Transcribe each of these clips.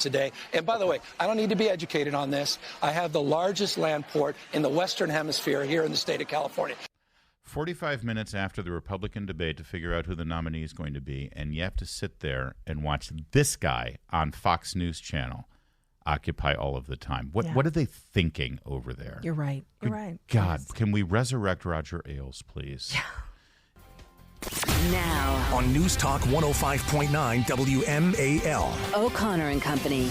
today. And by the way, I don't need to be educated on this. I have the largest land port in the Western Hemisphere here in the state of California. 45 minutes after the Republican debate to figure out who the nominee is going to be, and you have to sit there and watch this guy on Fox News Channel occupy all of the time. What are they thinking over there? You're right. You're right. God, can we resurrect Roger Ailes, please? Yeah. Now on News Talk 105.9 WMAL. O'Connor and Company.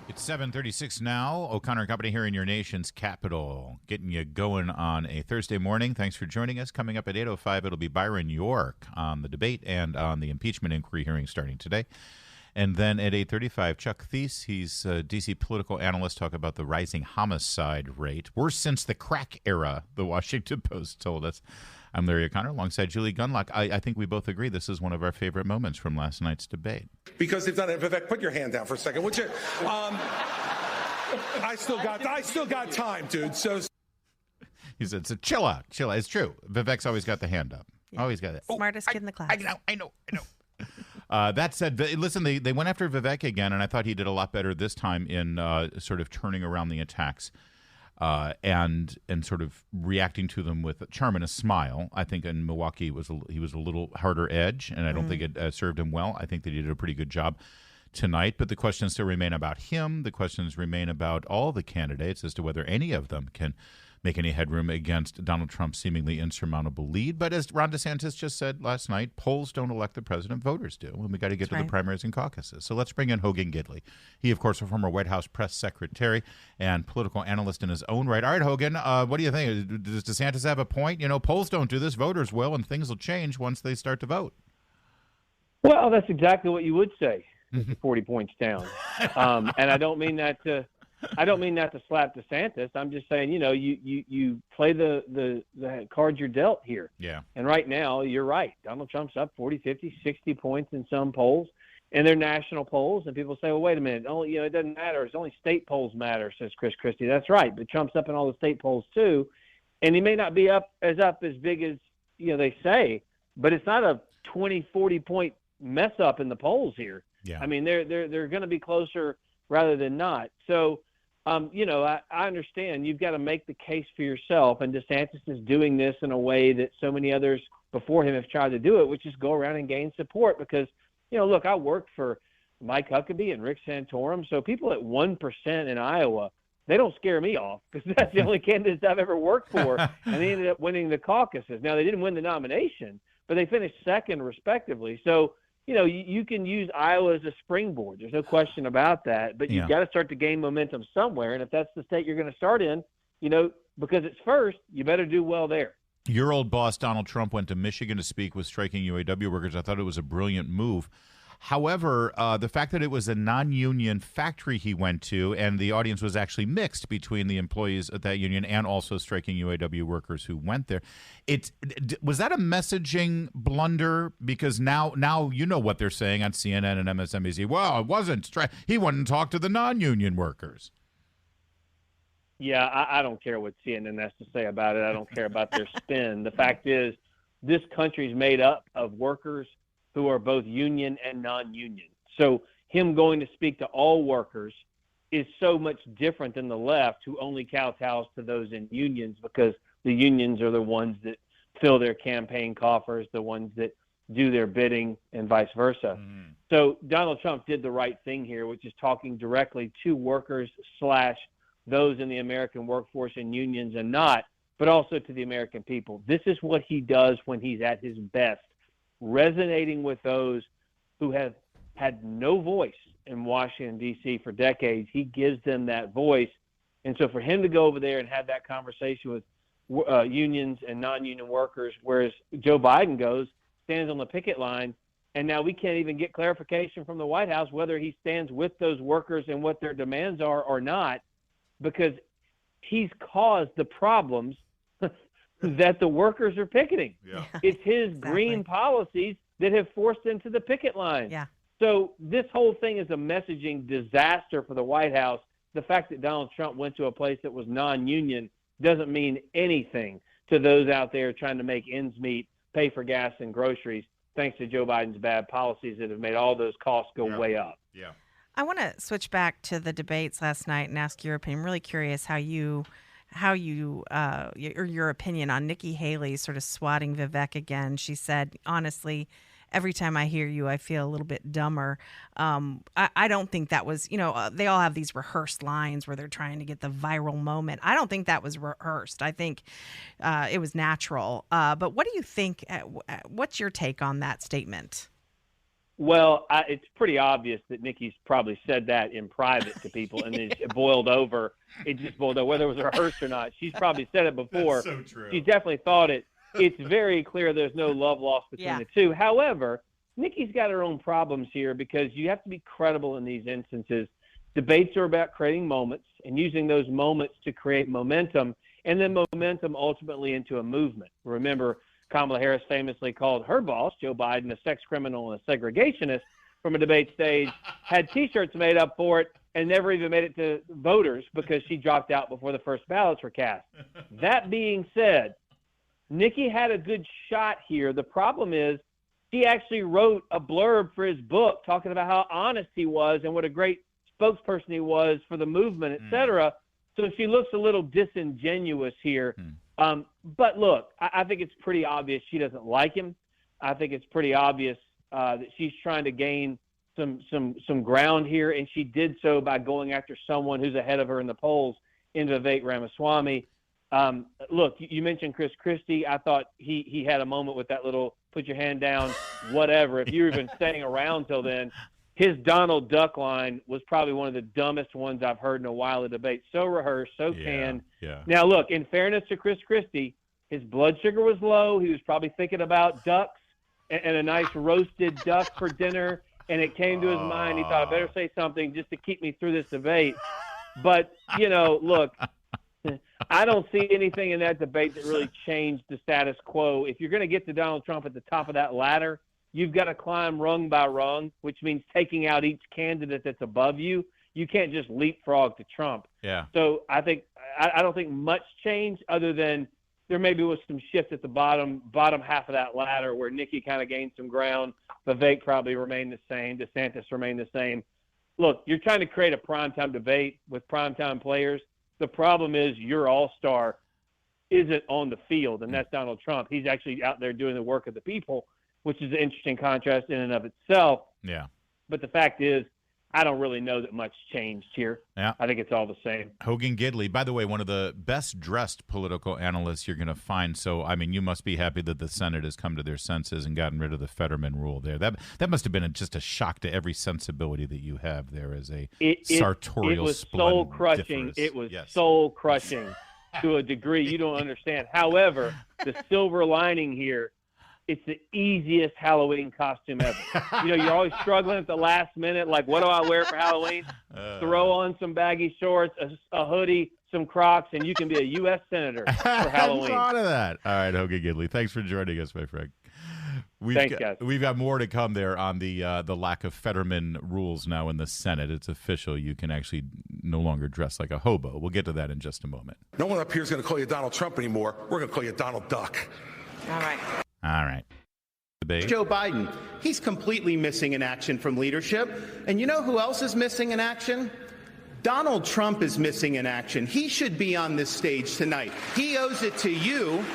It's 7:36 now. O'Connor and Company here in your nation's capital, getting you going on a Thursday morning. Thanks for joining us. Coming up at 8:05, it'll be Byron York on the debate and on the impeachment inquiry hearing starting today. And then at 8:35, Chuck Thies, he's a D.C. political analyst, talk about the rising homicide rate. Worse since the crack era, the Washington Post told us. I'm Larry O'Connor alongside Julie Gunlock. I think we both agree this is one of our favorite moments from last night's debate. Because they've done it. Vivek, put your hand down for a second, would you? I still got time, dude. So he said, "So chill out. It's true. Vivek's always got the hand up. Yeah. Always got it. Smartest kid in the class. I know. That said, listen, they went after Vivek again, and I thought he did a lot better this time in sort of turning around the attacks and sort of reacting to them with a charm and a smile. I think in Milwaukee he was a little harder edge, and I don't think it served him well. I think that he did a pretty good job tonight, but the questions still remain about him. The questions remain about all the candidates as to whether any of them can make any headroom against Donald Trump's seemingly insurmountable lead. But as Ron DeSantis just said last night, polls don't elect the president, voters do, and we got to get to the primaries and caucuses. So let's bring in Hogan Gidley. He, of course, a former White House press secretary and political analyst in his own right. All right, Hogan, what do you think? Does DeSantis have a point? You know, polls don't do this, voters will, and things will change once they start to vote. Well, that's exactly what you would say. 40 points down, and I don't mean that to slap DeSantis. I'm just saying, you play the cards you're dealt here. Yeah. And right now, you're right. Donald Trump's up 40, 50, 60 points in some polls, and they're national polls. And people say, well, wait a minute, it doesn't matter. It's only state polls matter, says Chris Christie. That's right, but Trump's up in all the state polls too, and he may not be up as big as they say, but it's not a 20, 40 point mess up in the polls here. Yeah. I mean, they're going to be closer rather than not. So, I understand you've got to make the case for yourself, and DeSantis is doing this in a way that so many others before him have tried to do it, which is go around and gain support because, look, I worked for Mike Huckabee and Rick Santorum, so people at 1% in Iowa, they don't scare me off because that's the only candidates I've ever worked for, and they ended up winning the caucuses. Now, they didn't win the nomination, but they finished second respectively. So, you can use Iowa as a springboard. There's no question about that. But you've got to start to gain momentum somewhere. And if that's the state you're going to start in, because it's first, you better do well there. Your old boss, Donald Trump, went to Michigan to speak with striking UAW workers. I thought it was a brilliant move. However, the fact that it was a non-union factory he went to and the audience was actually mixed between the employees at that union and also striking UAW workers who went there. Was that a messaging blunder? Because now you know what they're saying on CNN and MSNBC. Well, it wasn't. He went and talked to the non-union workers. Yeah, I don't care what CNN has to say about it. I don't care about their spin. The fact is this country's made up of workers who are both union and non-union. So him going to speak to all workers is so much different than the left who only kowtows to those in unions because the unions are the ones that fill their campaign coffers, the ones that do their bidding and vice versa. So Donald Trump did the right thing here, which is talking directly to workers / those in the American workforce and unions and not, but also to the American people. This is what he does when he's at his best, resonating with those who have had no voice in Washington, D.C. for decades. He gives them that voice. And so for him to go over there and have that conversation with unions and non-union workers, whereas Joe Biden stands on the picket line, and now we can't even get clarification from the White House whether he stands with those workers and what their demands are or not, because he's caused the problems that the workers are picketing. Yeah. It's his green policies that have forced them to the picket line. Yeah. So this whole thing is a messaging disaster for the White House. The fact that Donald Trump went to a place that was non-union doesn't mean anything to those out there trying to make ends meet, pay for gas and groceries. thanks to Joe Biden's bad policies that have made all those costs go way up. Yeah. I want to switch back to the debates last night and ask your opinion. I'm really curious how your opinion on Nikki Haley sort of swatting Vivek again. She said, honestly, every time I hear you, I feel a little bit dumber. I don't think that was, they all have these rehearsed lines where they're trying to get the viral moment. I don't think that was rehearsed. I think it was natural. But what do you think? What's your take on that statement? Well, it's pretty obvious that Nikki's probably said that in private to people, and it boiled over. It just boiled over, whether it was rehearsed or not. She's probably said it before. That's so true. She definitely thought it. It's very clear there's no love lost between the two. However, Nikki's got her own problems here because you have to be credible in these instances. Debates are about creating moments and using those moments to create momentum, and then momentum ultimately into a movement. Remember, Kamala Harris famously called her boss, Joe Biden, a sex criminal and a segregationist from a debate stage, had T-shirts made up for it, and never even made it to voters because she dropped out before the first ballots were cast. That being said, Nikki had a good shot here. The problem is he actually wrote a blurb for his book talking about how honest he was and what a great spokesperson he was for the movement, et cetera. So she looks a little disingenuous here. But look, I think it's pretty obvious she doesn't like him. I think it's pretty obvious that she's trying to gain some ground here, and she did so by going after someone who's ahead of her in the polls in Vivek Ramaswamy. Look, you mentioned Chris Christie. I thought he had a moment with that little put your hand down, whatever. If you were even staying around till then, his Donald Duck line was probably one of the dumbest ones I've heard in a while in debate. So rehearsed, so canned. Yeah. Now, look, in fairness to Chris Christie, his blood sugar was low. He was probably thinking about ducks and a nice roasted duck for dinner, and it came to his mind. He thought, I better say something just to keep me through this debate. But, look, I don't see anything in that debate that really changed the status quo. If you're going to get to Donald Trump at the top of that ladder, you've got to climb rung by rung, which means taking out each candidate that's above you. You can't just leapfrog to Trump. Yeah. So I don't think much changed other than there maybe was some shift at the bottom half of that ladder where Nikki kind of gained some ground. Vivek probably remained the same. DeSantis remained the same. Look, you're trying to create a primetime debate with primetime players. The problem is your all-star isn't on the field, and that's Donald Trump. He's actually out there doing the work of the people, which is an interesting contrast in and of itself. Yeah. But the fact is, I don't really know that much changed here. Yeah. I think it's all the same. Hogan Gidley, by the way, one of the best-dressed political analysts you're going to find. So, I mean, you must be happy that the Senate has come to their senses and gotten rid of the Fetterman rule there. That must have been just a shock to every sensibility that you have there as a sartorial It was splendiferous. soul-crushing. It was Yes. soul-crushing to a degree you don't understand. However, the silver lining here, it's the easiest Halloween costume ever. You're always struggling at the last minute, like, what do I wear for Halloween? Throw on some baggy shorts, a hoodie, some Crocs, and you can be a U.S. Senator for Halloween. I thought of that. All right, Hogan Gidley, thanks for joining us, my friend. Thanks, guys. We've got more to come there on the lack of Fetterman rules now in the Senate. It's official. You can actually no longer dress like a hobo. We'll get to that in just a moment. No one up here is going to call you Donald Trump anymore. We're going to call you Donald Duck. All right. All right. Debate. Joe Biden, he's completely missing in action from leadership. And you know who else is missing in action? Donald Trump is missing in action. He should be on this stage tonight. He owes it to you